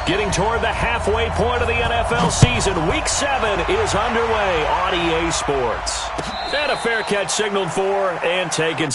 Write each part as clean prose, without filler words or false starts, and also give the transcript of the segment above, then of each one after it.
Getting toward the halfway point of the NFL season. Week 7 is underway on EA Sports. And a fair catch signaled for and taken.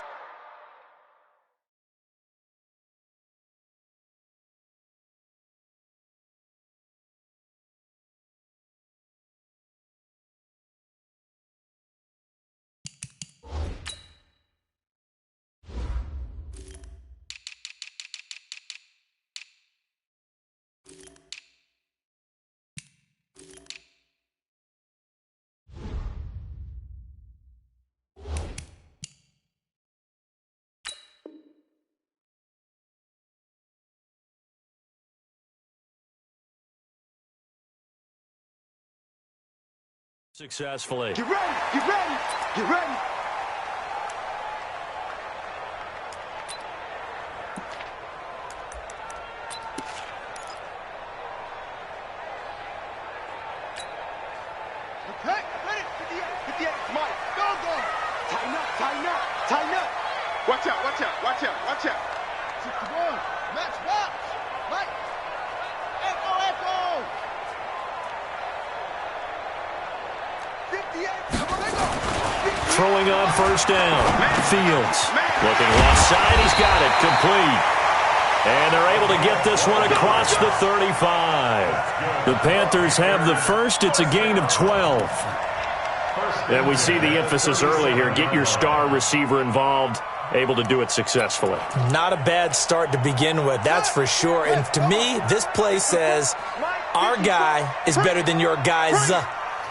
Successfully. Get ready! Get ready! Get ready! Okay, ready! 58, Mike, go! Tighten up! Watch out! 61, match box! Mike! Echo! 58, come on, Throwing on first down. Fields looking left side. He's got it complete. And they're able to get this one across the 35. The Panthers have the first. It's a gain of 12. And we see the emphasis early here. Get your star receiver involved. Able to do it successfully. Not a bad start to begin with, that's for sure. And to me, this play says our guy is better than your guy's.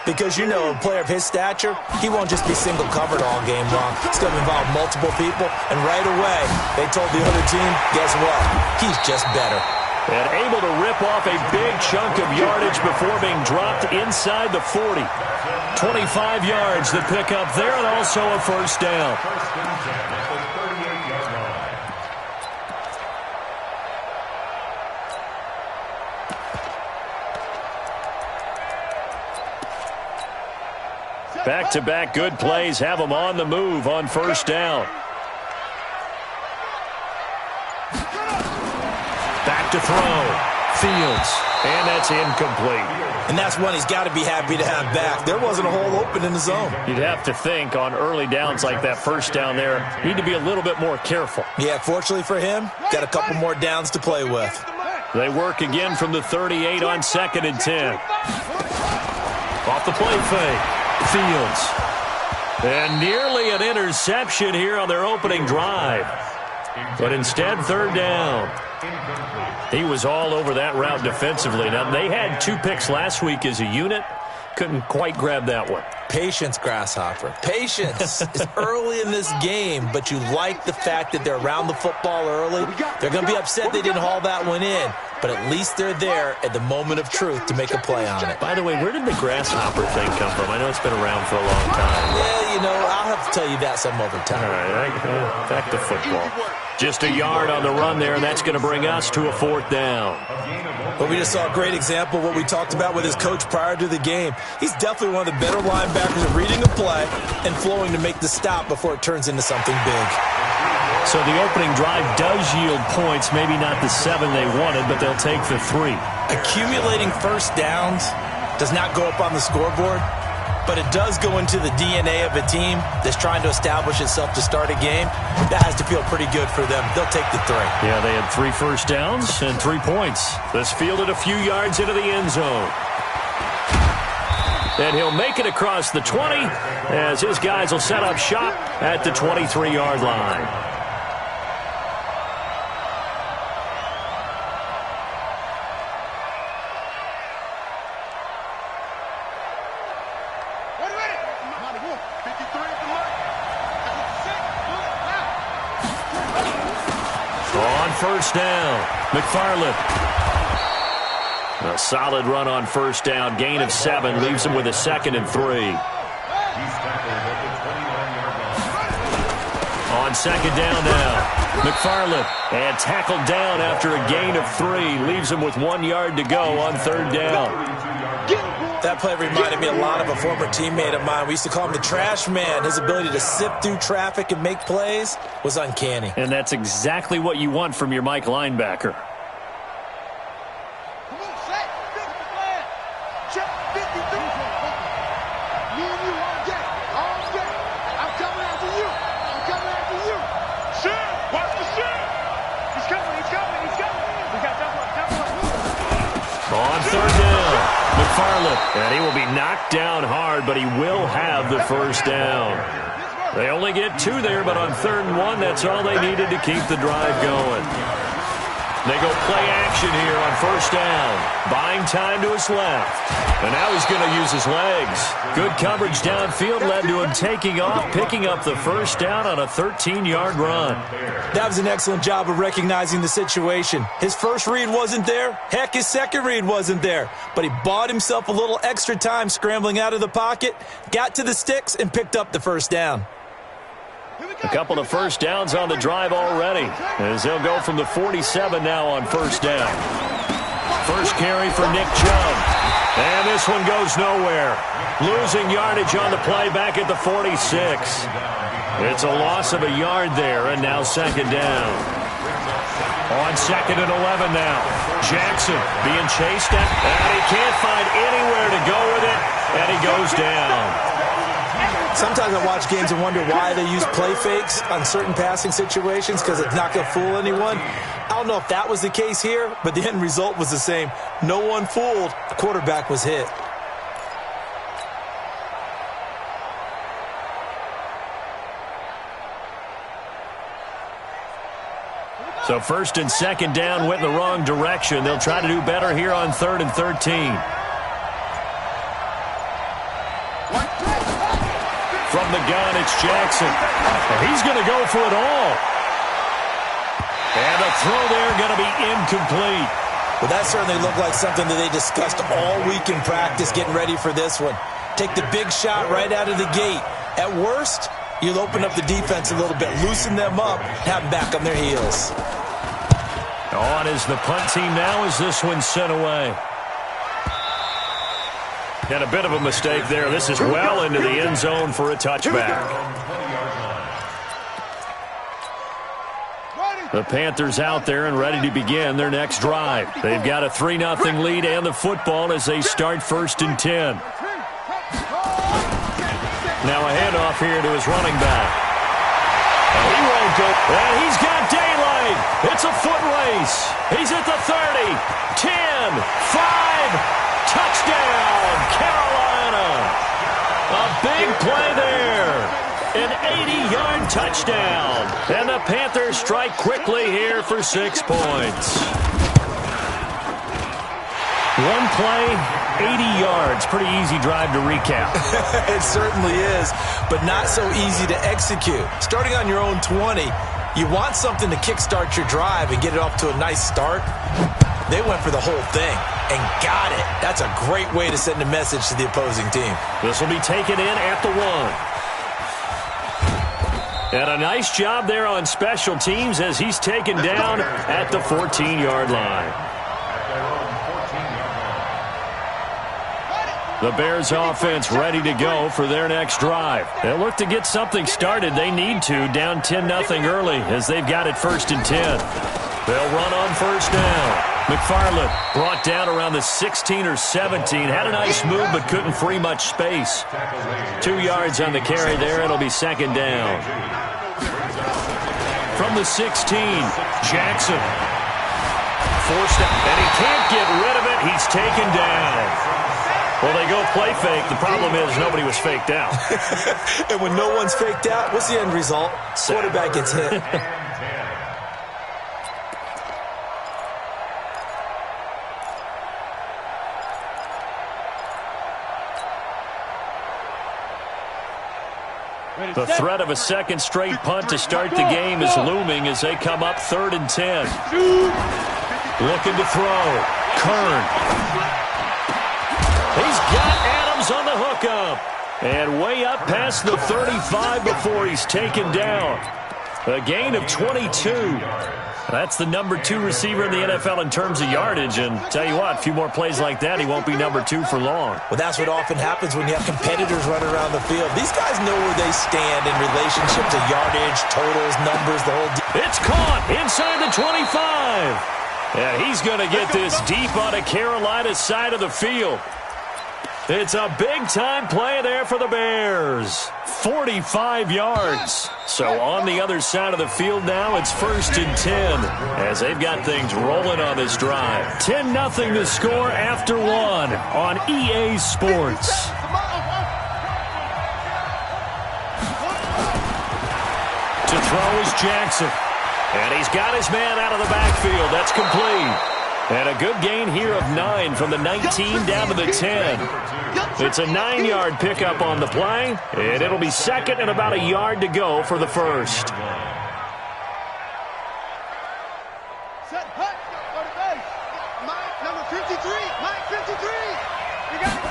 Because, you know, a player of his stature, he won't just be single covered all game long. It's going to involve multiple people. And right away, they told the other team, guess what? He's just better. And able to rip off a big chunk of yardage before being dropped inside the 40. 25 yards to pick up there, and also a first down. Back-to-back good plays have them on the move on first down. Back to throw. Fields. And that's incomplete. And that's one he's got to be happy to have back. There wasn't a hole open in the zone. You'd have to think on early downs like that first down there, need to be a little bit more careful. Yeah, fortunately for him, got a couple more downs to play with. They work again from the 38 on 2nd and 10. Off the play fake. Fields. And nearly an interception here on their opening drive. But instead, third down. He was all over that route defensively. Now, they had 2 picks last week as a unit. Couldn't quite grab that one. Patience, Grasshopper. Patience is early in this game, but you like the fact that they're around the football early. They're going to be upset they didn't haul that one in, but at least they're there at the moment of truth to make a play on it. By the way, where did the grasshopper thing come from? I know it's been around for a long time. Yeah, you know, I'll have to tell you that some other time. All right, back to football. Just a yard on the run there, and that's going to bring us to a 4th down. Well, we just saw a great example of what we talked about with his coach prior to the game. He's definitely one of the better linebackers at reading a play and flowing to make the stop before it turns into something big. So the opening drive does yield points, maybe not the 7 they wanted, but they'll take the 3. Accumulating first downs does not go up on the scoreboard, but it does go into the DNA of a team that's trying to establish itself to start a game. That has to feel pretty good for them. They'll take the 3. Yeah, they had 3 first downs and 3 points. This fielded a few yards into the end zone. And he'll make it across the 20 as his guys will set up shop at the 23-yard line. First down, McFarland. A solid run on first down. Gain of 7 leaves him with a 2nd and 3. On 2nd down now, McFarland. And tackled down after a gain of 3. Leaves him with 1 yard to go on 3rd down. That play reminded me a lot of a former teammate of mine. We used to call him the trash man. His ability to sift through traffic and make plays was uncanny. And that's exactly what you want from your Mike linebacker. Come on, set. Fix the plan. Check 53. Me and you all day. All day. I'm coming after you. I'm coming after you. Shit. Watch the shit. He's coming. He's coming. He's coming. We got double up. Double up. On third down, McFarland. And he will be knocked down hard, but he will have the first down. They only get 2 there, but on 3rd and 1, that's all they needed to keep the drive going. They go play action here on 1st down. Buying time to his left. And now he's going to use his legs. Good coverage downfield led to him taking off, picking up the first down on a 13-yard run. That was an excellent job of recognizing the situation. His first read wasn't there. Heck, his second read wasn't there. But he bought himself a little extra time scrambling out of the pocket, got to the sticks, and picked up the first down. A couple of first downs on the drive already, as they'll go from the 47 now on 1st down. First carry for Nick Chubb. And this one goes nowhere. Losing yardage on the play back at the 46. It's a loss of a yard there, and now 2nd down. On 2nd and 11 now. Jackson being chased at, and he can't find anywhere to go with it, and he goes down. Sometimes I watch games and wonder why they use play fakes on certain passing situations, because it's not going to fool anyone. I don't know if that was the case here, but the end result was the same. No one fooled. The quarterback was hit. So 1st and 2nd down went in the wrong direction. They'll try to do better here on 3rd and 13. From the gun, it's Jackson. And he's going to go for it all. And the throw there going to be incomplete. Well, that certainly looked like something that they discussed all week in practice, getting ready for this one. Take the big shot right out of the gate. At worst, you'll open up the defense a little bit, loosen them up, have them back on their heels. On is the punt team now as this one's sent away. And a bit of a mistake there. This is well into the end zone for a touchback. The Panthers out there and ready to begin their next drive. They've got a 3-0 lead and the football as they start 1st and 10. Now a handoff here to his running back. And he won't go. And he's got daylight. It's a foot race. He's at the 30, 10, 5. Touchdown, Carolina. A big play there. An 80-yard touchdown. And the Panthers strike quickly here for 6 points. One play, 80 yards. Pretty easy drive to recap. It certainly is, but not so easy to execute. Starting on your own 20, you want something to kickstart your drive and get it off to a nice start. They went for the whole thing and got it. That's a great way to send a message to the opposing team. This will be taken in at the 1. And a nice job there on special teams as he's taken down at the 14-yard line. The Bears offense ready to go for their next drive. They'll look to get something started. They need to, down 10-0 early as they've got it 1st and 10. They'll run on 1st down. McFarland brought down around the 16 or 17. Had a nice move but couldn't free much space. 2 yards on the carry there. It'll be 2nd down. From the 16, Jackson. Forced out, and he can't get rid of it. He's taken down. Well, they go play fake. The problem is nobody was faked out. And when no one's faked out, what's the end result? Quarterback gets hit. The threat of a second straight punt to start the game is looming as they come up 3rd and 10. Looking to throw. Kern. He's got Adams on the hookup. And way up past the 35 before he's taken down. A gain of 22. That's the number 2 receiver in the NFL in terms of yardage. And tell you what, a few more plays like that, he won't be number 2 for long. Well, that's what often happens when you have competitors running around the field. These guys know where they stand in relationship to yardage, totals, numbers, the whole deal. It's caught inside the 25. And he's going to get this deep on the Carolina side of the field. It's a big-time play there for the Bears. 45 yards. So on the other side of the field now, it's 1st and 10 as they've got things rolling on this drive. 10-0 to score after 1 on EA Sports. To throw is Jackson. And he's got his man out of the backfield. That's complete. And a good gain here of 9 from the 19 down to the 10. It's a 9-yard pickup on the play, and it'll be 2nd and about a yard to go for the first. Set, hut, go to base. Mike, number 53. Mike, 53. You got it.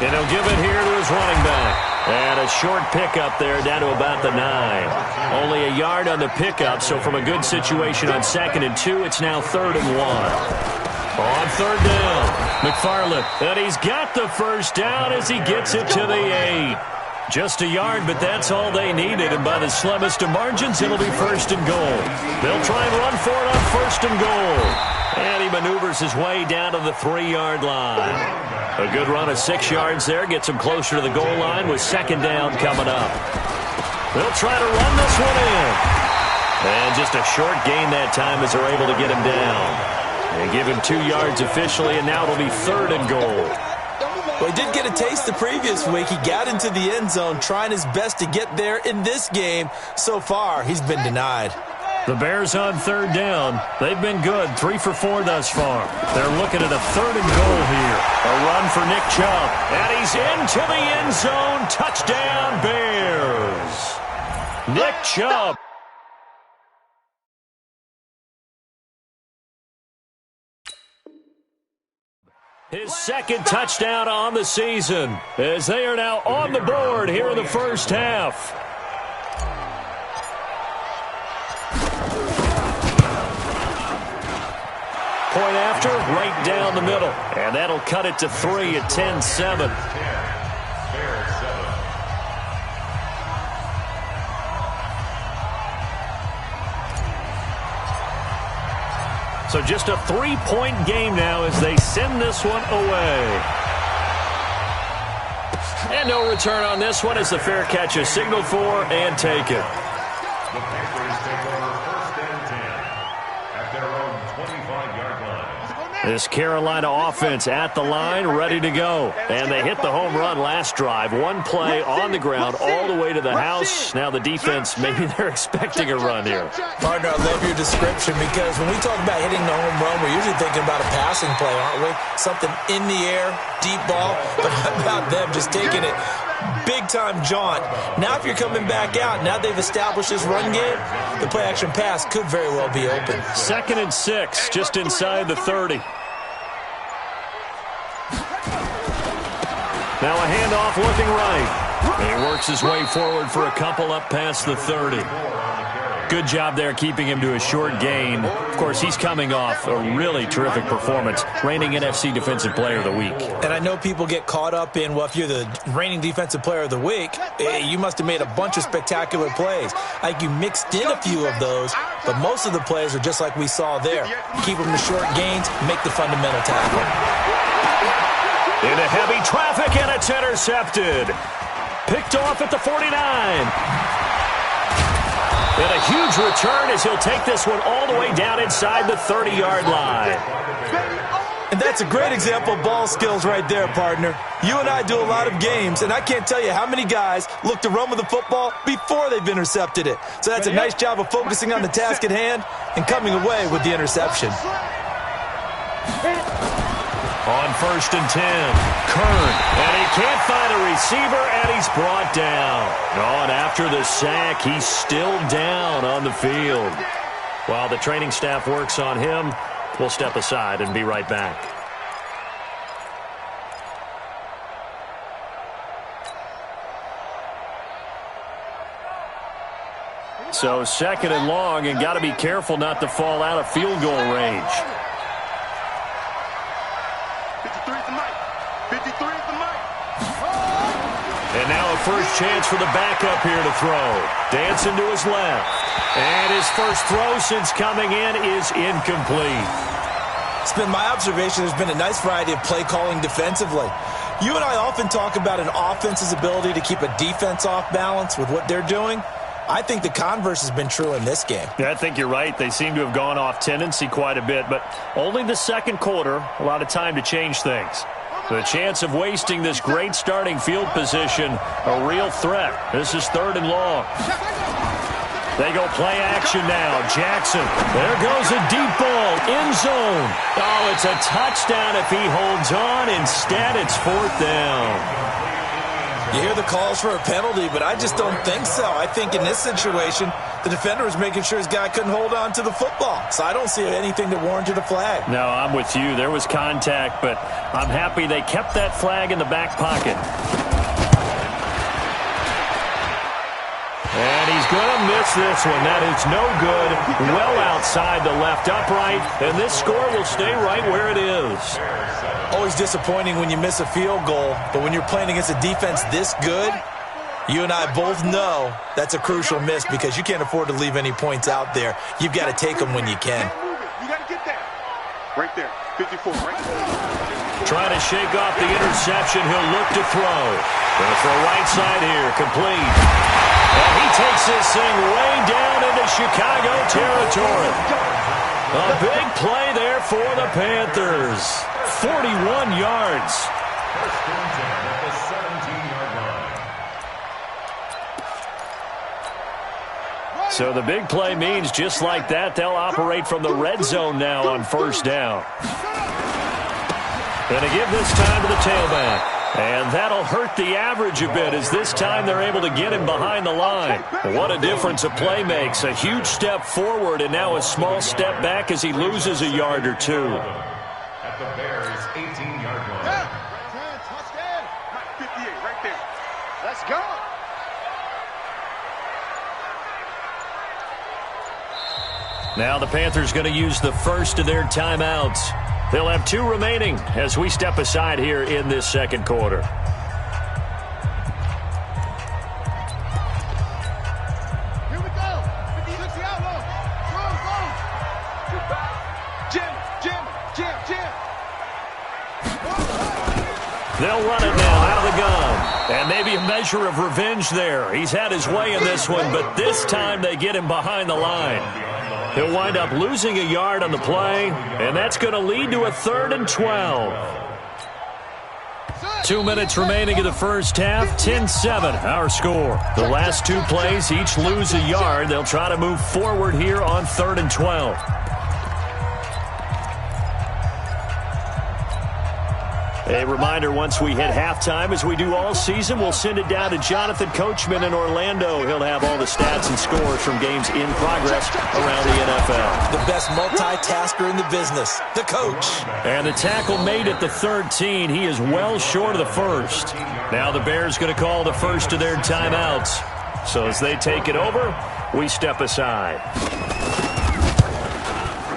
And he'll give it here to his running back. And a short pickup there down to about the 9. Only a yard on the pickup, so from a good situation on 2nd and 2, it's now 3rd and 1. On 3rd down, McFarland. And he's got the first down as he gets it to the 8. Just a yard, but that's all they needed. And by the slimmest of margins, it'll be 1st and goal. They'll try and run for it on 1st and goal. And he maneuvers his way down to the 3-yard line. A good run of 6 yards there. Gets him closer to the goal line with 2nd down coming up. They'll try to run this one in. And just a short gain that time as they're able to get him down. They give him 2 yards officially, and now it'll be 3rd and goal. Well, he did get a taste the previous week. He got into the end zone trying his best to get there in this game. So far, he's been denied. The Bears on 3rd down. They've been good, 3 for 4 thus far. They're looking at a 3rd and goal here. A run for Nick Chubb. And he's into the end zone. Touchdown, Bears. Nick Chubb. His 2nd touchdown on the season as they are now on the board here in the first half. Point after, right down the middle. And that'll cut it to 3 at 10-7. So just a 3-point game now as they send this one away. And no return on this one as the fair catch is signaled for and taken. The Packers take over 1st and 10 at their own 25-yard line. This Carolina offense at the line, ready to go. And they hit the home run last drive. One play on the ground all the way to the house. Now the defense, maybe they're expecting a run here. Partner, I love your description because when we talk about hitting the home run, we're usually thinking about a passing play, aren't we? Something in the air, deep ball. But how about them just taking it big-time jaunt? Now if you're coming back out, now they've established this run game, the play-action pass could very well be open. 2nd and 6, just inside the 30. Now a handoff looking right. And he works his way forward for a couple up past the 30. Good job there keeping him to a short gain. Of course, he's coming off a really terrific performance, reigning NFC Defensive Player of the Week. And I know people get caught up in, well, if you're the reigning Defensive Player of the Week, you must have made a bunch of spectacular plays. Like you mixed in a few of those, but most of the plays are just like we saw there. Keep them to short gains, make the fundamental tackle. Into heavy traffic, and it's intercepted. Picked off at the 49. And a huge return as he'll take this one all the way down inside the 30-yard line. And that's a great example of ball skills right there, partner. You and I do a lot of games, and I can't tell you how many guys look to run with the football before they've intercepted it. So that's a nice job of focusing on the task at hand and coming away with the interception. On 1st and 10, Kern, and he can't find a receiver, and he's brought down. Oh, and after the sack, he's still down on the field. While the training staff works on him, we'll step aside and be right back. So 2nd and long, and got to be careful not to fall out of field goal range. 53 is the mic. 53 is the mic. And now a first chance for the backup here to throw. Dancing to his left. And his first throw since coming in is incomplete. It's been my observation there's been a nice variety of play calling defensively. You and I often talk about an offense's ability to keep a defense off balance with what they're doing. I think the converse has been true in this game. Yeah, I think you're right. They seem to have gone off tendency quite a bit, but only the second quarter, a lot of time to change things. The chance of wasting this great starting field position, a real threat. This is 3rd and long. They go play action now. Jackson. There goes a deep ball. End zone. Oh, it's a touchdown if he holds on. Instead, it's 4th down. You hear the calls for a penalty, but I just don't think so. I think in this situation, the defender was making sure his guy couldn't hold on to the football. So I don't see anything that warranted a flag. No, I'm with you. There was contact, but I'm happy they kept that flag in the back pocket. And he's going to miss this one. That is no good. Well outside the left upright, and this score will stay right where it is. Always disappointing when you miss a field goal, but when you're playing against a defense this good, you and I both know that's a crucial miss because you can't afford to leave any points out there. You've got to take them when you can. You got to get that. Right there. 54, right there. Trying to shake off the interception. He'll look to throw. Going to throw right side here. Complete. And he takes this thing way down into Chicago territory. A big play there for the Panthers. 41 yards. First and 10 at the 17-yard line. So the big play means just like that, they'll operate from the red zone now on 1st down. Going to give this time to the tailback. And that'll hurt the average a bit as this time they're able to get him behind the line. What a difference a play makes. A huge step forward and now a small step back as he loses a yard or two. At the Bears' 18-yard line. Touchdown. 58, right there. Let's go. Now the Panthers going to use the first of their timeouts. They'll have 2 remaining as we step aside here in this second quarter. Here we go. 56 outlaw. Go. Jim. They'll run it now out of the gun. And maybe a measure of revenge there. He's had his way in this one, but this time they get him behind the line. He'll wind up losing a yard on the play, and that's going to lead to a 3rd and 12. 2 minutes remaining in the first half, 10-7 our score. The last 2 plays each lose a yard. They'll try to move forward here on 3rd and 12. A reminder, once we hit halftime, as we do all season, we'll send it down to Jonathan Coachman in Orlando. He'll have all the stats and scores from games in progress around the NFL. The best multitasker in the business, the coach. And the tackle made at the 13. He is well short of the first. Now the Bears going to call the first of their timeouts. So as they take it over, we step aside.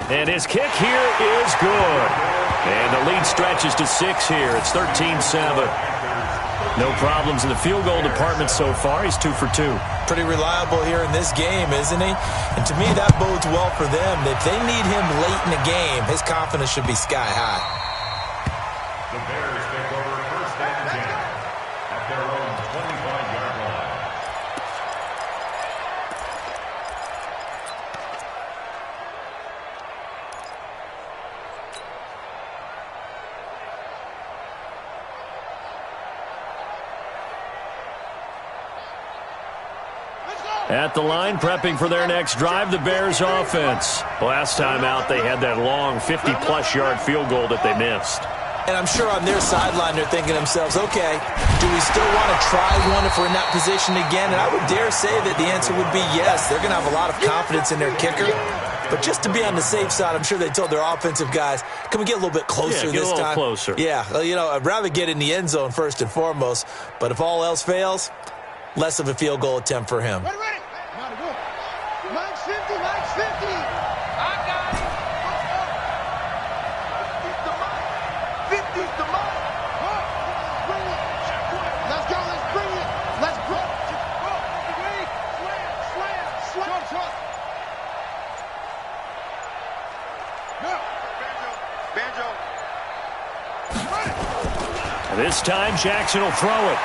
And his kick here is good. And the lead stretches to 6 here. It's 13-7. No problems in the field goal department so far. He's 2 for 2. Pretty reliable here in this game, isn't he? And to me, that bodes well for them. If they need him late in the game, his confidence should be sky high. The Bears take over 1st and 10 at their own 25-yard line. At the line, prepping for their next drive, the Bears offense. Last time out, they had that long 50-plus yard field goal that they missed. And I'm sure on their sideline, they're thinking to themselves, okay, do we still want to try one if we're in that position again? And I would dare say that the answer would be yes. They're going to have a lot of confidence in their kicker. But just to be on the safe side, I'm sure they told their offensive guys, can we get a little bit closer this time? Closer. Yeah, well, you know, I'd rather get in the end zone first and foremost. But if all else fails, less of a field goal attempt for him. Ready. Mike's 50. I got it. 50's the mark. Bring it. Let's go. Let's bring it. This time, Jackson will throw it.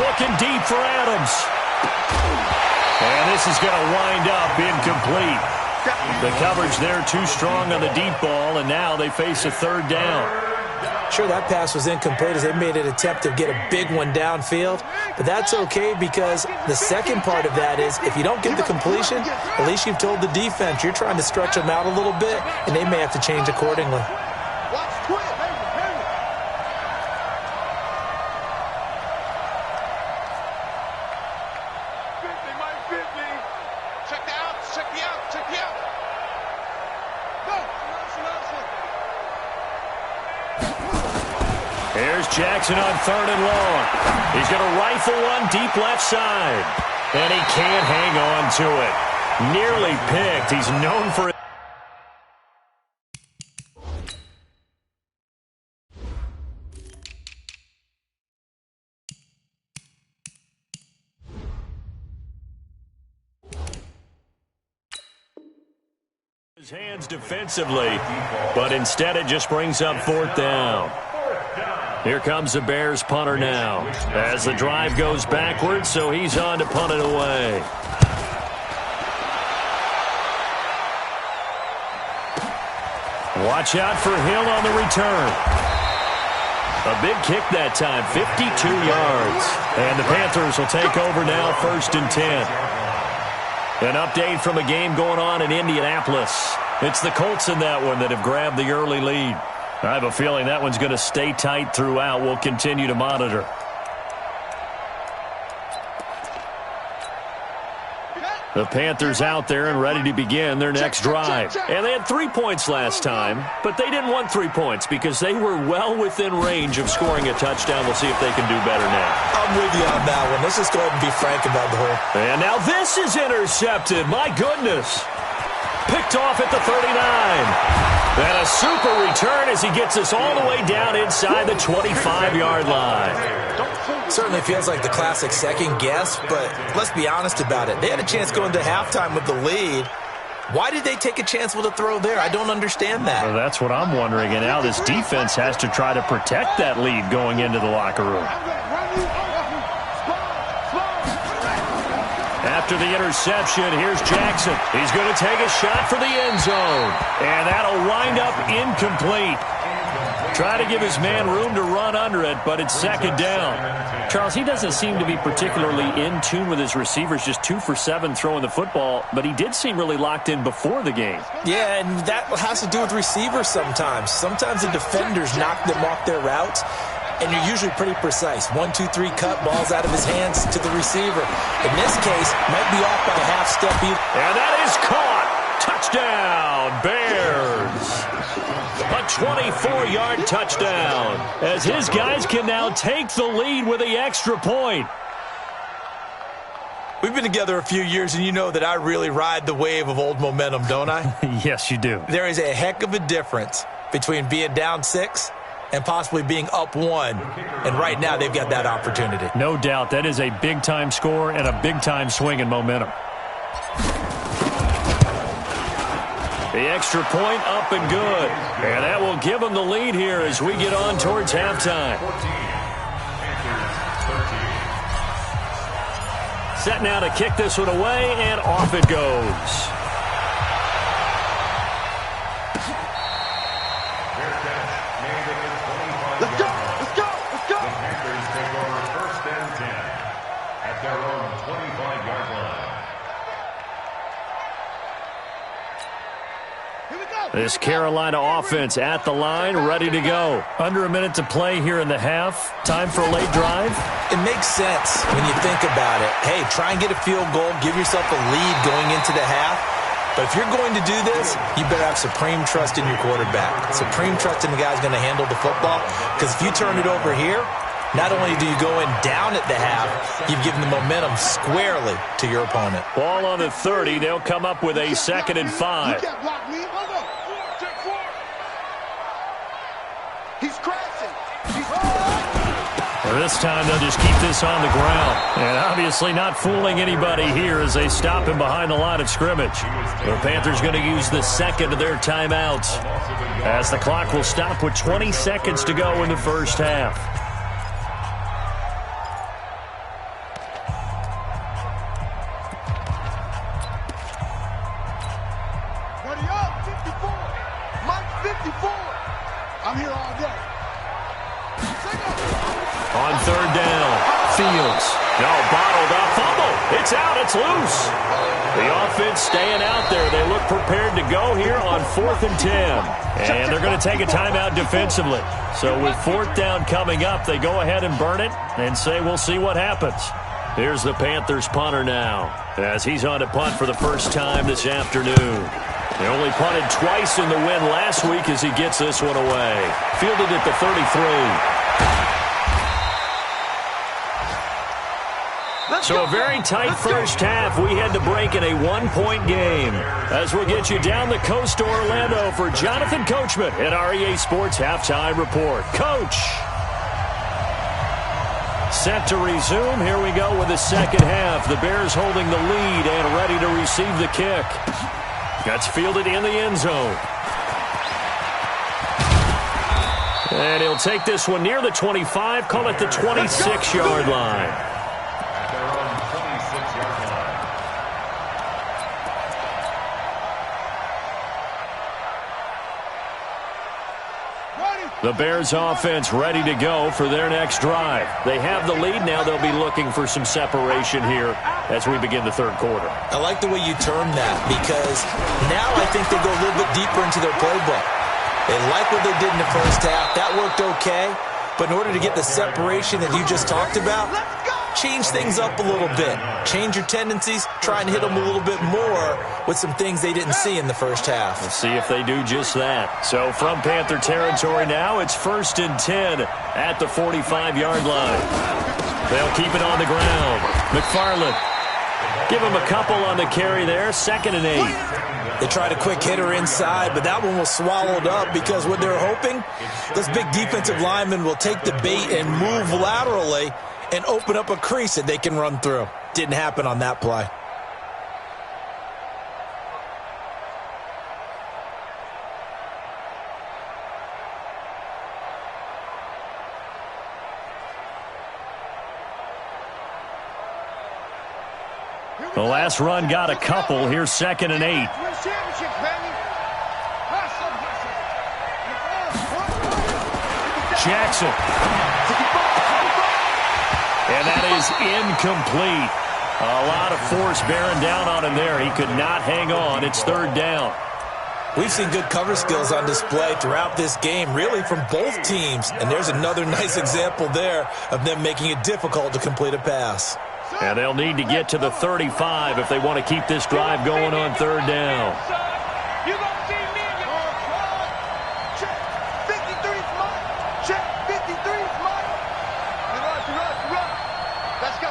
Looking deep for Adams. And this is going to wind up incomplete. The coverage there too strong on the deep ball, and now they face a third down. Sure, that pass was incomplete as they made an attempt to get a big one downfield, but that's okay because the second part of that is if you don't get the completion, at least you've told the defense you're trying to stretch them out a little bit, and they may have to change accordingly. Here's Jackson on 3rd and long. He's going to rifle one deep left side. And he can't hang on to it. Nearly picked. He's known for it. His hands defensively, but instead it just brings up 4th down. Here comes the Bears punter now as the drive goes backwards, so he's on to punt it away. Watch out for Hill on the return. A big kick that time, 52 yards. And the Panthers will take over now, 1st and 10. An update from a game going on in Indianapolis. It's the Colts in that one that have grabbed the early lead. I have a feeling that one's going to stay tight throughout. We'll continue to monitor. The Panthers out there and ready to begin their next drive. And they had 3 points last time, but they didn't want 3 points because they were well within range of scoring a touchdown. We'll see if they can do better now. I'm with you on that one. Let's just go ahead and be frank about the whole. And now this is intercepted. My goodness. Picked off at the 39. And a super return as he gets us all the way down inside the 25-yard line. Certainly feels like the classic second guess, but let's be honest about it. They had a chance going to halftime with the lead. Why did they take a chance with a throw there? I don't understand that. Well, that's what I'm wondering. And now this defense has to try to protect that lead going into the locker room. After the interception, here's Jackson. He's going to take a shot for the end zone. And that'll wind up incomplete. Try to give his man room to run under it, but it's 2nd down. Charles, he doesn't seem to be particularly in tune with his receivers, just 2 for 7 throwing the football, but he did seem really locked in before the game. Yeah, and that has to do with receivers sometimes. Sometimes the defenders knock them off their routes, and you're usually pretty precise. 1, 2, 3 cut, balls out of his hands to the receiver. In this case, might be off by a half step. And that is caught. Touchdown, Bears. A 24-yard touchdown as his guys can now take the lead with the extra point. We've been together a few years, and you know that I really ride the wave of old momentum, don't I? Yes, you do. There is a heck of a difference between being down 6 and possibly being up 1. And right now, they've got that opportunity. No doubt. That is a big-time score and a big-time swing in momentum. The extra point up and good. And that will give them the lead here as we get on towards halftime. Set now to kick this one away, and off it goes. Let's go! Let's go! Let's go! The Panthers take over 1st and 10 at their own 25-yard line. This Carolina offense at the line, ready to go. Under a minute to play here in the half. Time for a late drive. It makes sense when you think about it. Hey, try and get a field goal. Give yourself a lead going into the half. But if you're going to do this, you better have supreme trust in your quarterback. Supreme trust in the guy's going to handle the football. Because if you turn it over here, not only do you go in down at the half, you've given the momentum squarely to your opponent. Ball on the 30. They'll come up with a 2nd and 5. You can't block me. Hold on. Check 4. He's crashing. This time they'll just keep this on the ground. And obviously not fooling anybody here as they stop him behind the line of scrimmage. The Panthers going to use the second of their timeouts as the clock will stop with 20 seconds to go in the first half. Ready up, 54. Mike 54. I'm here all day. On third down, Fields. No, bottled up, fumble. It's out, it's loose. The offense staying out there. They look prepared to go here on 4th and 10. And they're going to take a timeout defensively. So with 4th down coming up, they go ahead and burn it and say we'll see what happens. Here's the Panthers punter now as he's on to punt for the first time this afternoon. They only punted twice in the win last week as he gets this one away. Fielded at the 33. So a very tight first half. We had to break in a one-point game. As we'll get you down the coast to Orlando for Jonathan Coachman at our EA Sports Halftime Report. Coach. Set to resume. Here we go with the second half. The Bears holding the lead and ready to receive the kick. Gets fielded in the end zone. And he'll take this one near the 25, call it the 26-yard line. The Bears offense ready to go for their next drive. They have the lead now. They'll be looking for some separation here as we begin the third quarter. I like the way you term that because now I think they go a little bit deeper into their playbook. They like what they did in the first half. That worked okay. But in order to get the separation that you just talked about, change things up a little bit. Change your tendencies. Try and hit them a little bit more with some things they didn't see in the first half. Let's see if they do just that. So from Panther territory now, it's 1st and 10 at the 45-yard line. They'll keep it on the ground. McFarland, give him a couple on the carry there. 2nd and 8. They tried a quick hitter inside, but that one was swallowed up because what they're hoping, those big defensive linemen will take the bait and move laterally and open up a crease that they can run through. Didn't happen on that play. The last run got a couple. Here's 2nd and 8. Jackson. And that is incomplete. A lot of force bearing down on him there. He could not hang on. It's 3rd down. We've seen good cover skills on display throughout this game, really from both teams. And there's another nice example there of them making it difficult to complete a pass. And they'll need to get to the 35 if they want to keep this drive going on 3rd down. You gonna see me in your check 53 Mike. Check 53 Mike. Run. Let's go.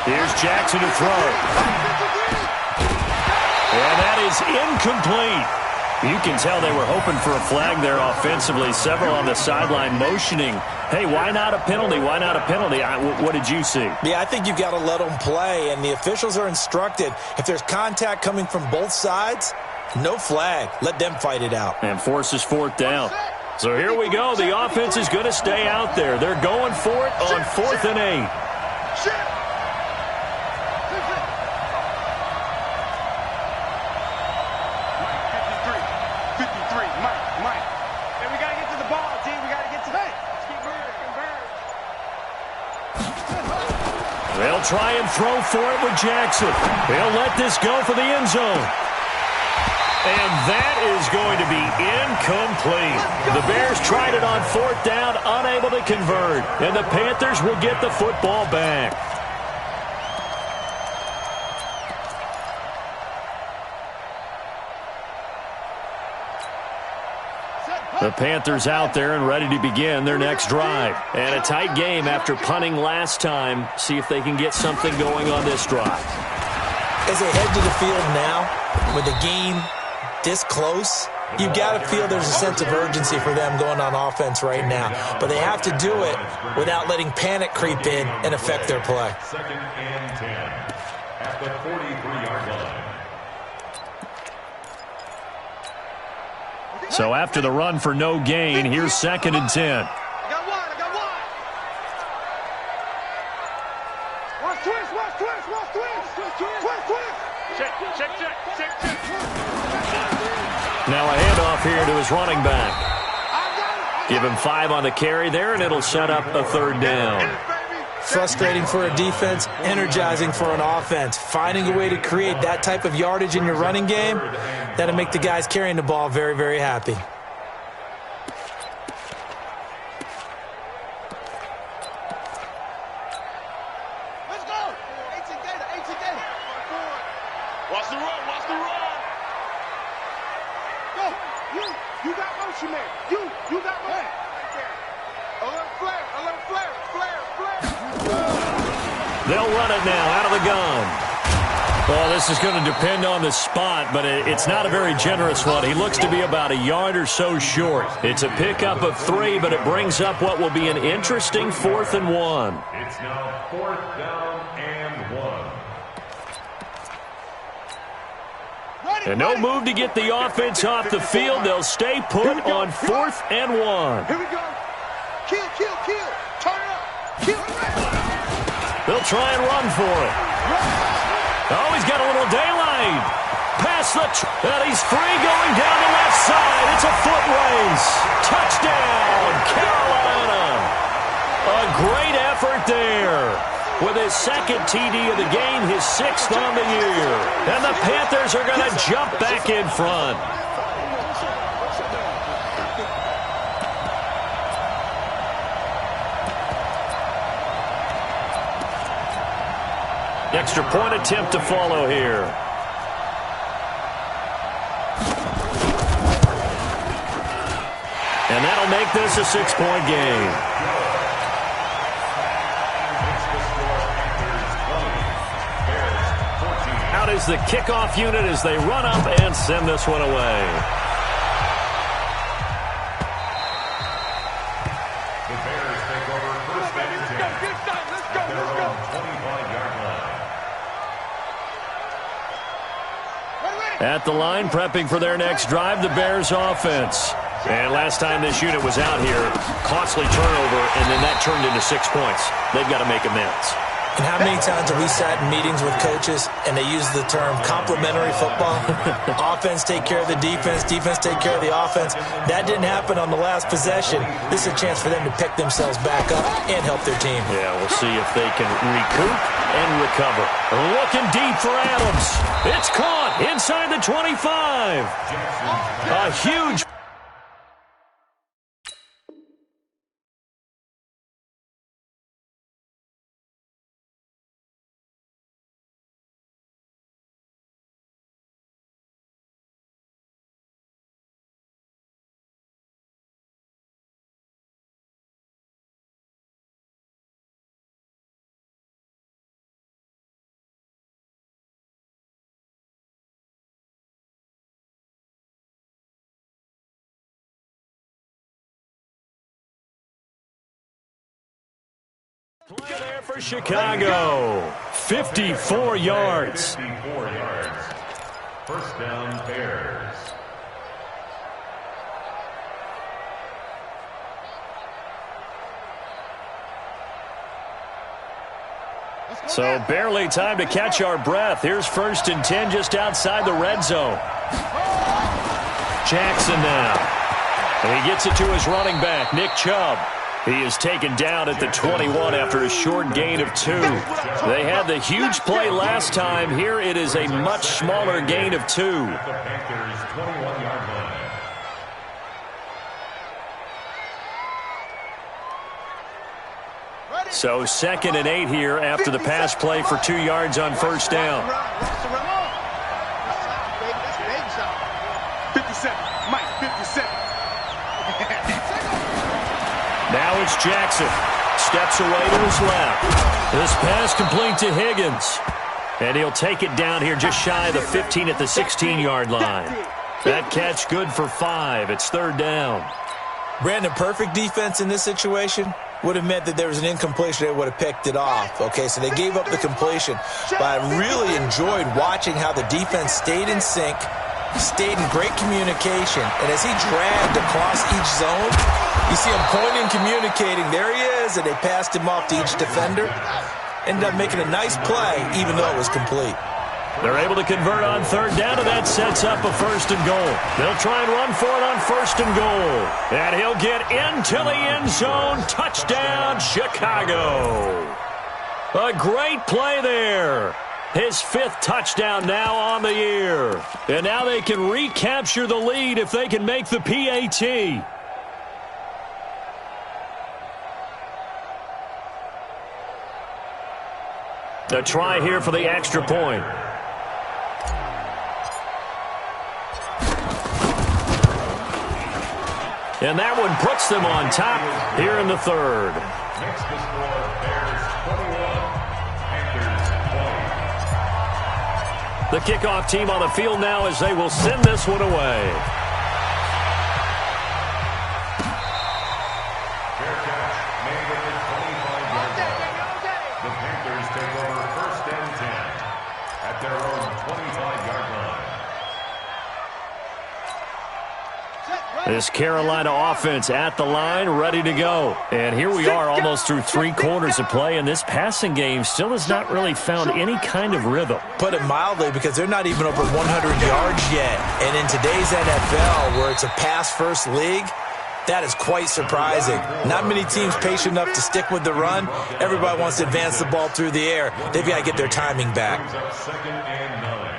Here's Jackson to throw. And that is incomplete. You can tell they were hoping for a flag there offensively. Several on the sideline motioning, hey, why not a penalty? Why not a penalty? What did you see? Yeah, I think you've got to let them play, and the officials are instructed if there's contact coming from both sides, no flag. Let them fight it out. And forces 4th down. So here we go. The offense is going to stay out there. They're going for it on 4th and 8. They'll try and throw for it with Jackson. They'll let this go for the end zone. And that is going to be incomplete. The Bears tried it on 4th down, unable to convert. And the Panthers will get the football back. The Panthers out there and ready to begin their next drive. And a tight game after punting last time. See if they can get something going on this drive. As they head to the field now, with the game this close, You've got to feel there's a sense of urgency for them going on offense right now. But they have to do it without letting panic creep in and affect their play. Second and 10 at the 43-yard line. So after the run for no gain, here's second and 10. I got one. Watch twist. Check. Now a handoff here to his running back. Give him 5 on the carry there, and it'll set up a third down. Frustrating for a defense, energizing for an offense. Finding a way to create that type of yardage in your running game, that'll make the guys carrying the ball very, very happy. Let's go. xJAydAsDaDDy4x's. Watch the run. Go. You got motion man. You got motion. Right there. A little flare. They'll run it now out of the gun. Well, this is going to depend on the spot, but it's not a very generous one. He looks to be about a yard or so short. It's a pickup of 3, but it brings up what will be an interesting 4th and 1. It's now 4th down and 1. And no move to get the offense off the field. They'll stay put on 4th and 1. Here we go. Kill. Turn it up. Kill. They'll try and run for it. Oh, he's got a little daylight. Past and he's free going down the left side. It's a foot race. Touchdown, Carolina. A great effort there. With his second TD of the game, his 6th on the year. And the Panthers are going to jump back in front. Extra point attempt to follow here. And that'll make this a 6-point game. Out is the kickoff unit as they run up and send this one away. The Bears take over first and 10. Let's go. 25-yard line. At the line, prepping for their next drive, the Bears offense. And last time this unit was out here, costly turnover, and then that turned into 6 points. They've got to make amends. And how many times have we sat in meetings with coaches and they use the term complementary football? Offense take care of the defense take care of the offense. That didn't happen on the last possession. This is a chance for them to pick themselves back up and help their team. Yeah, we'll see if they can recoup and recover. Looking deep for Adams. It's caught inside the 25. A huge... Play there for Chicago. 54 yards. 54 yards. First down, Bears. So barely time to catch our breath. Here's 1st and 10 just outside the red zone. Jackson now. And he gets it to his running back, Nick Chubb. He is taken down at the 21 after a short gain of 2. They had the huge play last time. Here it is a much smaller gain of 2. The Panthers' 21-yard line. So 2nd and 8 here after the pass play for 2 yards on 1st down. 57. Mike, 57. Now it's Jackson. Steps away to his left. This pass complete to Higgins. And he'll take it down here just shy of the 15 at the 16-yard line. That catch good for 5. It's third down. Brandon, perfect defense in this situation would have meant that there was an incompletion. They would have picked it off. Okay, so they gave up the completion. But I really enjoyed watching how the defense stayed in sync, stayed in great communication. And as he dragged across each zone, you see him pointing, communicating. There he is, and they passed him off to each defender. Ended up making a nice play, even though it was complete. They're able to convert on third down, and that sets up a first and goal. They'll try and run for it on first and goal. And he'll get into the end zone. Touchdown, Chicago. A great play there. His 5th touchdown now on the year. And now they can recapture the lead if they can make the PAT. A try here for the extra point. And that one puts them on top here in the third. Next to score, Bears 21, Panthers 20. The kickoff team on the field now as they will send this one away. Fair catch made at the 25-yard line. The Panthers take over first and 10 at their own 25-yard line. This Carolina offense at the line, ready to go. And here we are almost through 3 quarters of play, and this passing game still has not really found any kind of rhythm. Put it mildly, because they're not even over 100 yards yet. And in today's NFL, where it's a pass-first league, that is quite surprising. Not many teams patient enough to stick with the run. Everybody wants to advance the ball through the air. They've got to get their timing back. Second and 9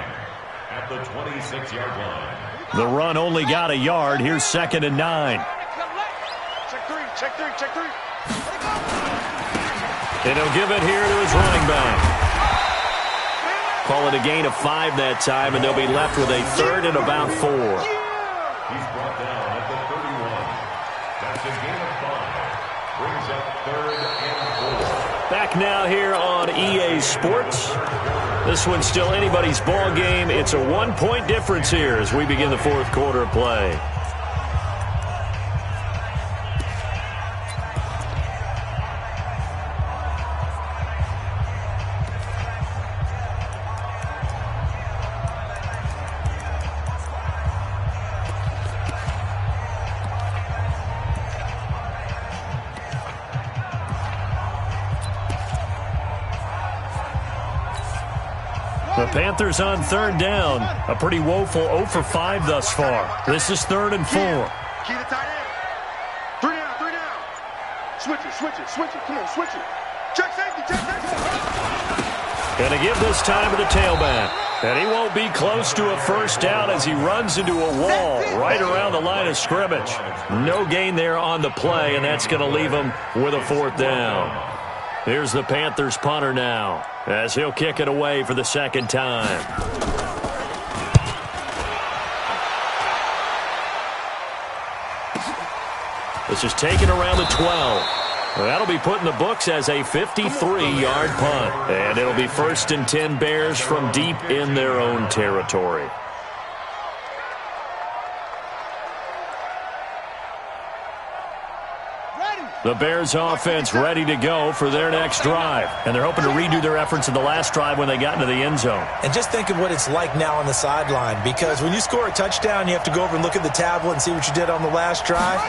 at the 26-yard line. The run only got a yard. Here's second and 9. Check three. And he'll give it here to his running back. Call it a gain of 5 that time, and they'll be left with a third and about 4. He's brought down at the 31. That's a gain of 5. Brings up third and 4. Back now here on EA Sports. This one's still anybody's ball game. It's a 1-point difference here as we begin the 4th quarter of play. The Panthers on third down. A pretty woeful 0 for 5 thus far. This is 3rd and 4. Key to tight end. 3 down. Switch it. Come on, switch it. Check safety. And to give this time to the tailback. And he won't be close to a first down as he runs into a wall right around the line of scrimmage. No gain there on the play, and that's going to leave him with a 4th down. Here's the Panthers punter now as he'll kick it away for the 2nd time. This is taken around the 12. That'll be put in the books as a 53-yard punt. And it'll be 1st and 10 Bears from deep in their own territory. The Bears offense ready to go for their next drive. And they're hoping to redo their efforts in the last drive when they got into the end zone. And just think of what it's like now on the sideline, because when you score a touchdown, you have to go over and look at the tablet and see what you did on the last drive.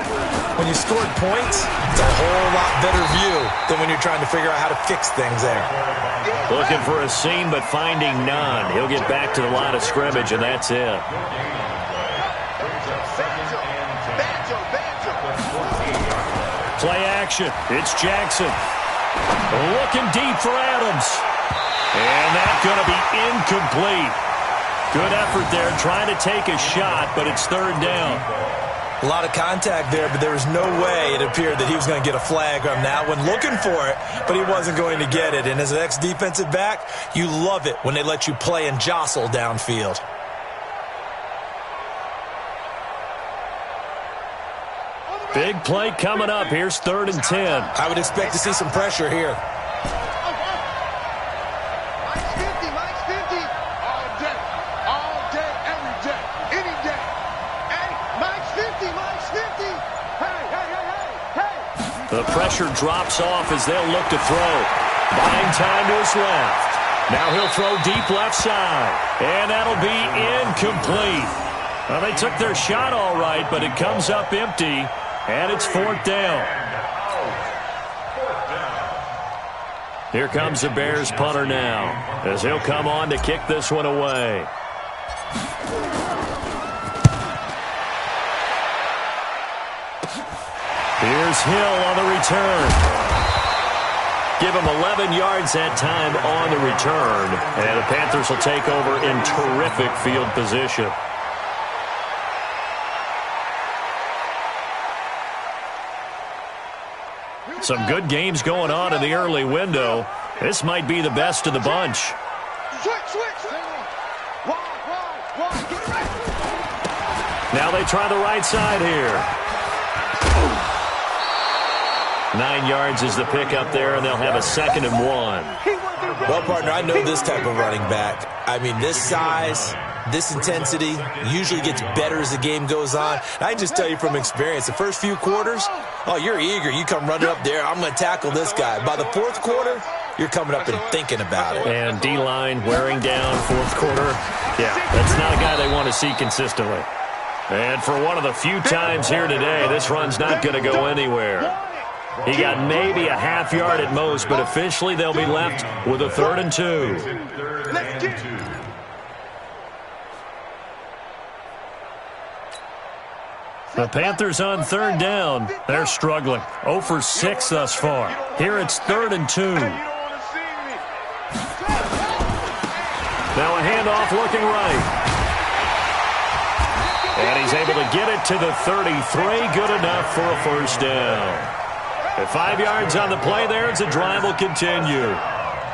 When you scored points, it's a whole lot better view than when you're trying to figure out how to fix things there. Looking for a seam, but finding none. He'll get back to the line of scrimmage, and that's it. Play action. It's Jackson. Looking deep for Adams. And that's going to be incomplete. Good effort there trying to take a shot, but it's 3rd down. A lot of contact there, but there was no way it appeared that he was going to get a flag on that one. Looking for it, but he wasn't going to get it. And as an ex-defensive back, you love it when they let you play and jostle downfield. Big play coming up. Here's 3rd and 10. I would expect to see some pressure here. Mike's 50. All day, every day, any day. The pressure drops off as they'll look to throw. Buying time to his left. Now he'll throw deep left side. And that'll be incomplete. Well, they took their shot all right, but it comes up empty. And it's 4th down. Here comes the Bears punter now, as he'll come on to kick this one away. Here's Hill on the return. Give him 11 yards that time on the return. And the Panthers will take over in terrific field position. Some good games going on in the early window. This might be the best of the bunch. Now they try the right side here. 9 yards is the pickup there, and they'll have a 2nd and 1. Well, partner, I know this type of running back. I mean, this size, this intensity usually gets better as the game goes on. And I can just tell you from experience, the first few quarters, oh, you're eager. You come running up there, I'm going to tackle this guy. By the 4th quarter, you're coming up and thinking about it. And D-line wearing down 4th quarter. Yeah, that's not a guy they want to see consistently. And for one of the few times here today, this run's not going to go anywhere. He got maybe a half yard at most, but officially they'll be left with a 3rd and 2. The Panthers on 3rd down. They're struggling. 0 for 6 thus far. Here it's 3rd and 2. Now a handoff looking right. And he's able to get it to the 33. Good enough for a 1st down. At 5 yards on the play there, as the drive will continue.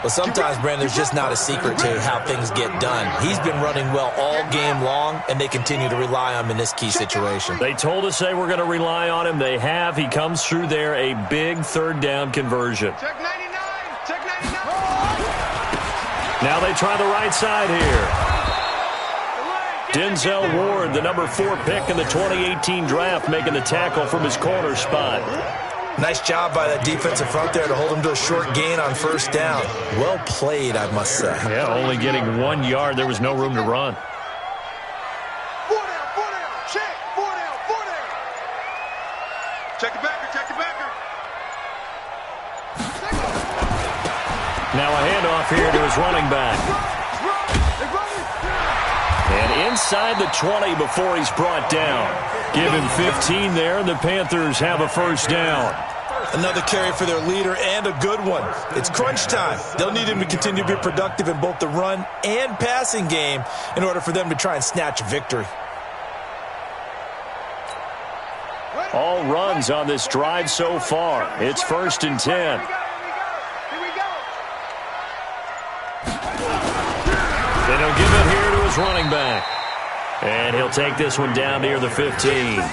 Well, sometimes, Brandon, there's just not a secret to how things get done. He's been running well all game long, and they continue to rely on him in this key situation. They told us they were going to rely on him. They have. He comes through there, a big 3rd down conversion. Check 99. Check 99. Now they try the right side here. Denzel Ward, the number 4 pick in the 2018 draft, making the tackle from his corner spot. Nice job by that defensive front there to hold him to a short gain on 1st down. Well played, I must say. Yeah, only getting 1 yard. There was no room to run. 4 down, check, 4 down. Check the backer, check the backer. Now a handoff here to his running back. And inside the 20 before he's brought down. Give him 15 there, and the Panthers have a 1st down. Another carry for their leader, and a good one. It's crunch time. They'll need him to continue to be productive in both the run and passing game in order for them to try and snatch a victory. All runs on this drive so far. It's 1st and 10. And he'll give it here to his running back. And he'll take this one down near the 15.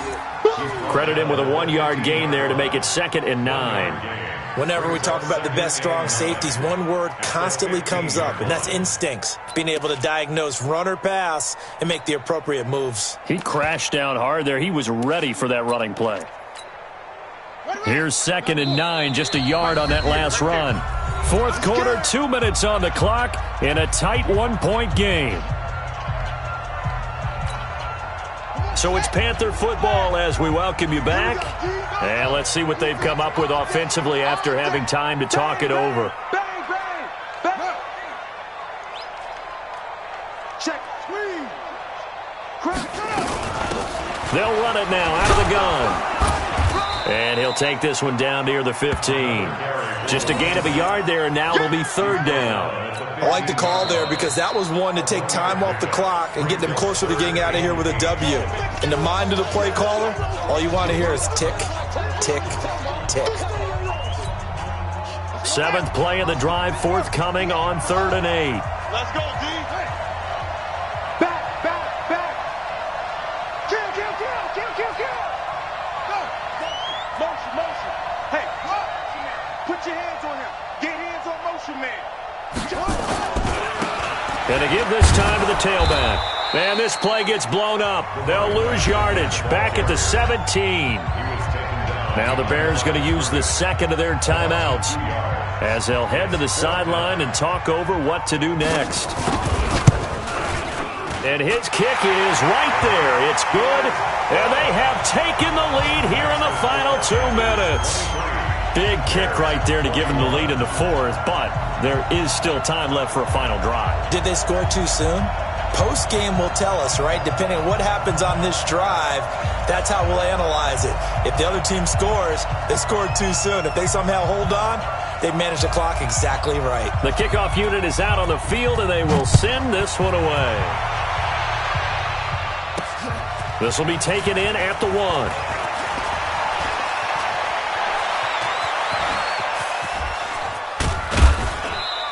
Credit him with a 1-yard gain there to make it 2nd and 9. Whenever we talk about the best strong safeties, one word constantly comes up, and that's instincts. Being able to diagnose run or pass and make the appropriate moves. He crashed down hard there. He was ready for that running play. Here's 2nd and 9, just a yard on that last run. 4th quarter, 2 minutes on the clock in a tight 1-point game. So it's Panther football as we welcome you back. And let's see what they've come up with offensively after having time to talk it over. They'll run it now out of the gun. And he'll take this one down near the 15. Just a gain of a yard there, and now it'll be 3rd down. I like the call there because that was one to take time off the clock and get them closer to getting out of here with a W. In the mind of the play caller, all you want to hear is tick, tick, tick. 7th play of the drive, forthcoming on 3rd and 8. Let's go, D. Back. Kill. Go. Motion. Hey, put your hands on him. Get hands on motion, man. Gonna give this time to the tailback. And this play gets blown up. They'll lose yardage. Back at the 17. He was taken down Now the Bears going to use the second of their timeouts as they'll head to the sideline and talk over what to do next. And his kick is right there. It's good, and they have taken the lead here in the final 2 minutes. Big kick right there to give them the lead in the fourth, but there is still time left for a final drive. Did they score too soon? Post-game will tell us, right? Depending on what happens on this drive, that's how we'll analyze it. If the other team scores, they scored too soon. If they somehow hold on, they managed the clock exactly right. The kickoff unit is out on the field, and they will send this one away. This will be taken in at the 1.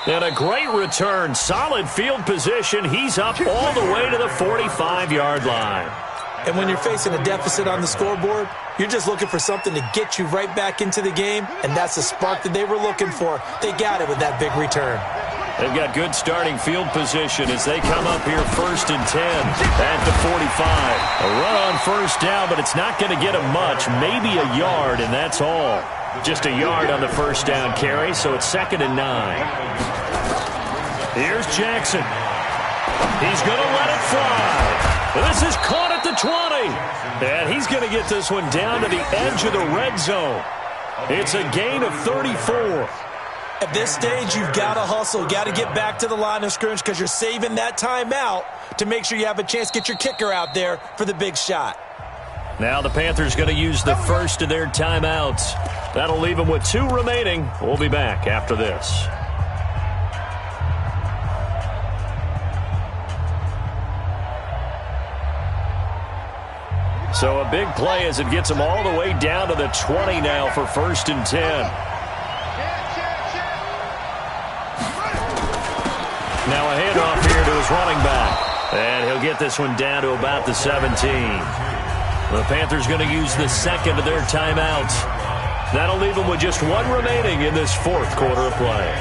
And a great return. Solid field position. He's up all the way to the 45-yard line. And when you're facing a deficit on the scoreboard, you're just looking for something to get you right back into the game, and that's the spark that they were looking for. They got it with that big return. They've got good starting field position as they come up here 1st and 10 at the 45. A run on first down, but it's not going to get them much. Maybe a yard, and that's all. Just a yard on the first down carry, so it's 2nd and 9. Here's Jackson. He's going to let it fly. This is caught at the 20. And he's going to get this one down to the edge of the red zone. It's a gain of 34. At this stage, you've got to hustle, got to get back to the line of scrimmage because you're saving that timeout to make sure you have a chance to get your kicker out there for the big shot. Now the Panthers going to use the first of their timeouts. That'll leave them with 2 remaining. We'll be back after this. So a big play as it gets them all the way down to the 20 now for 1st and 10. Now a handoff here to his running back. And he'll get this one down to about the 17. The Panthers going to use the second of their timeouts. That'll leave them with just 1 remaining in this 4th quarter of play.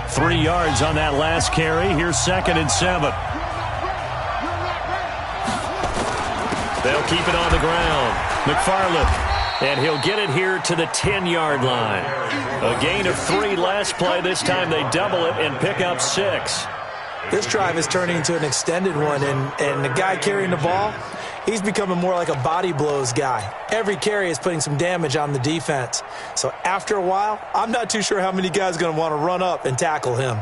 3 yards on that last carry. Here's 2nd and 7. They'll keep it on the ground. McFarland. And he'll get it here to the 10-yard line. A gain of 3 last play. This time they double it and pick up 6. This drive is turning into an extended one, and the guy carrying the ball, he's becoming more like a body blows guy. Every carry is putting some damage on the defense. So after a while, I'm not too sure how many guys are going to want to run up and tackle him.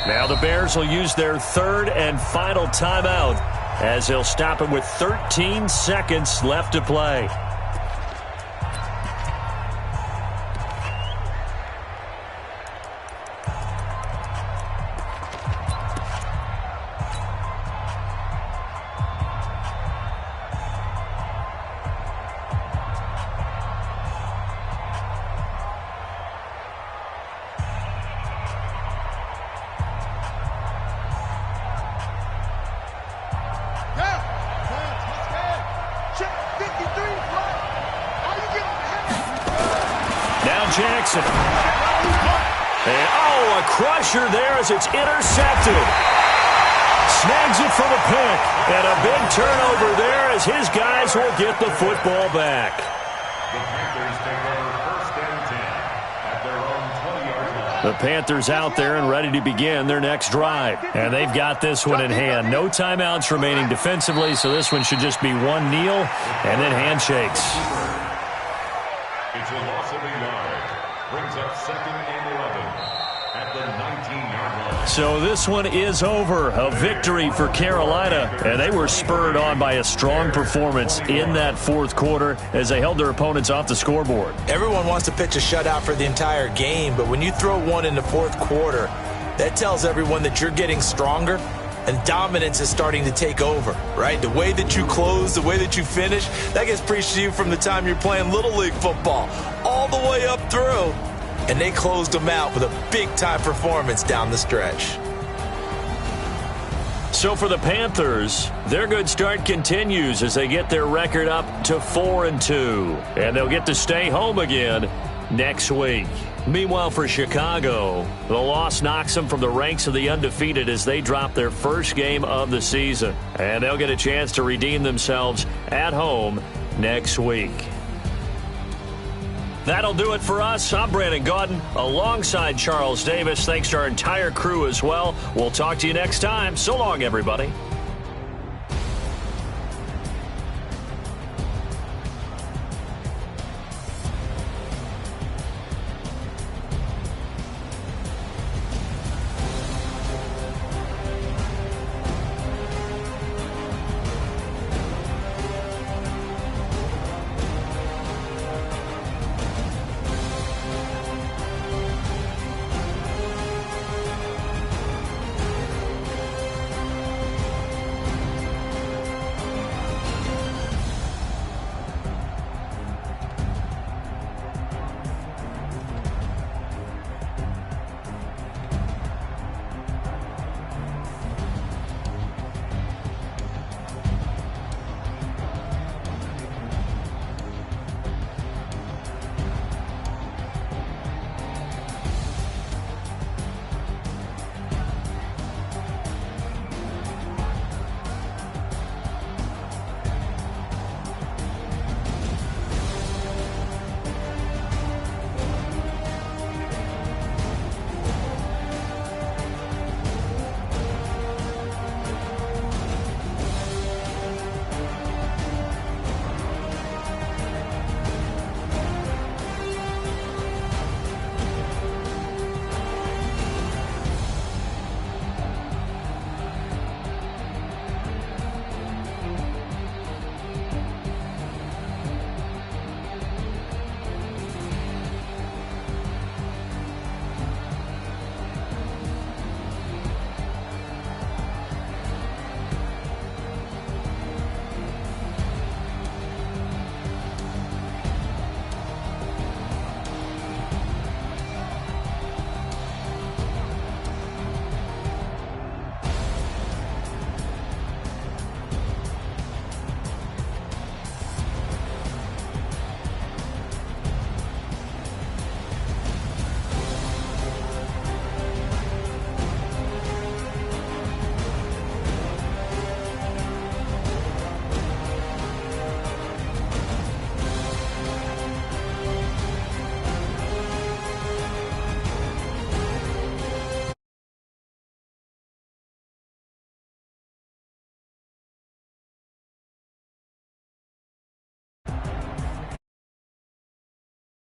Now the Bears will use their 3rd and final timeout as they'll stop it with 13 seconds left to play. Jackson. And, a crusher there as it's intercepted. Snags it for the pick. And a big turnover there as his guys will get the football back. The Panthers take over 1st and 10 at their own 20-yard line. The Panthers out there and ready to begin their next drive. And they've got this one in hand. No timeouts remaining defensively, so this one should just be 1 kneel and then handshakes. It's a loss of a yard. Brings up 2nd and 11 at the 19-yard line. So this one is over. A victory for Carolina. And they were spurred on by a strong performance in that 4th quarter as they held their opponents off the scoreboard. Everyone wants to pitch a shutout for the entire game, but when you throw one in the 4th quarter, that tells everyone that you're getting stronger and dominance is starting to take over, right? The way that you close, the way that you finish, that gets preached to you from the time you're playing Little League football all the way up through. And they closed them out with a big-time performance down the stretch. So for the Panthers, their good start continues as they get their record up to 4-2. And they'll get to stay home again next week. Meanwhile, for Chicago, the loss knocks them from the ranks of the undefeated as they drop their first game of the season. And they'll get a chance to redeem themselves at home next week. That'll do it for us. I'm Brandon Gaudin alongside Charles Davis. Thanks to our entire crew as well. We'll talk to you next time. So long, everybody.